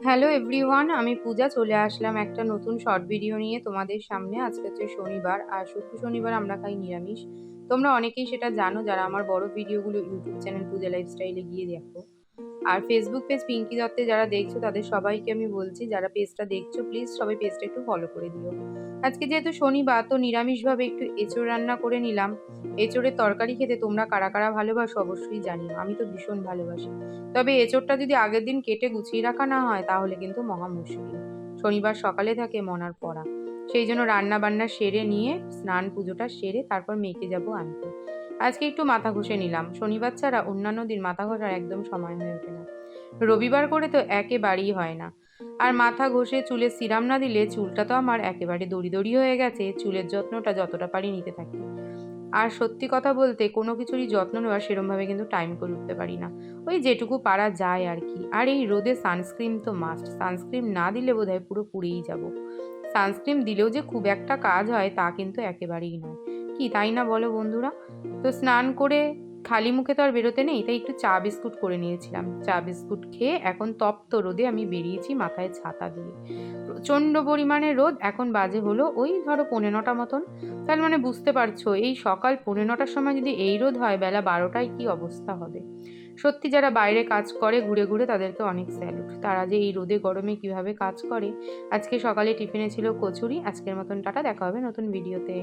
Hello everyone, আমি পূজা চলে আসলাম একটা নতুন শর্ট ভিডিও নিয়ে তোমাদের সামনে। আজকে হচ্ছে শনিবার, আর শুক্র শনিবার আমরা খাই নিরামিষ। তোমরা অনেকেই সেটা জানো যারা আমার বড় ভিডিওগুলো ইউটিউব চ্যানেল পূজা লাইফস্টাইলে গিয়ে দেখো। আর ফেসবুক পেজ পিঙ্কি দত্তে যারা দেখছো তাদের সবাইকে আমি বলছি, যারা পেজটা দেখছো প্লিজ সবাই পেজটা একটু ফলো করে দিও। আজকে যেহেতু শনিবার, তো নিরামিষভাবে একটু এঁচোড় রান্না করে নিলাম। এঁচোড়ের তরকারি খেতে তোমরা কারা কারা ভালোবাসো অবশ্যই জানিও, আমি তো ভীষণ ভালোবাসি। তবে এঁচোড়টা যদি আগের দিন কেটে গুছিয়ে রাখা না হয় তাহলে কিন্তু মহা মুশকিল। শনিবার সকালে থাকে মনার পড়া। সেই জন্য রান্না বান্না সেরে নিয়ে স্নান পুজোটা সেরে তারপর মেয়েকে যাব আনতে। আজকে একটু মাথা ঘষে নিলাম, শনিবার ছাড়া অন্যান্য দিন মাথা ঘষার একদম সময় হয়ে ওঠে না। রবিবার করে তো একেবারেই হয় না। আর মাথা ঘষে চুলে সিরাম না দিলে চুলটা তো আমার একেবারে দড়ি দড়ি হয়ে গেছে, চুলের যত্নটা যতটা পারি নিতে থাকি। আর সত্যি কথা বলতে কোনো কিছুরই যত্ন নেওয়ার সেরমভাবে কিন্তু টাইম করে উঠতে পারি না। ওই যেটুকু পারা যায় আর কি। আর এই রোদে সানস্ক্রিন তো মাস্ট, সানস্ক্রিন না দিলে বোধহয় পুরো পুড়েই যাব। সানস্ক্রিন দিলেও যে খুব একটা কাজ হয় তা কিন্তু একেবারেই নয়। কি তাই না বলো বন্ধুরা? তো স্নান করে খালি মুখে তো আর বেরোতে নেই, তাই একটু চা বিস্কুট করে নিয়েছিলাম। চা বিস্কুট খেয়ে এখন তপ্ত রোদে আমি বেরিয়েছি মাথায় ছাতা দিয়ে। প্রচণ্ড পরিমাণে রোদ, এখন বাজে হলো ওই ধরো 9:45 মতন। তার মানে বুঝতে পারছো এই সকাল 9:45টার সময় যদি এই রোদ হয়, বেলা 12টায় কি অবস্থা হবে। সত্যি যারা বাইরে কাজ করে ঘুরে ঘুরে তাদেরকে অনেক স্যালুট, তারা যে এই রোদে গরমে কিভাবে কাজ করে। আজকে সকালে টিফিনে ছিল কচুরি। আজকের মতন টাটা, দেখা হবে নতুন ভিডিওতে।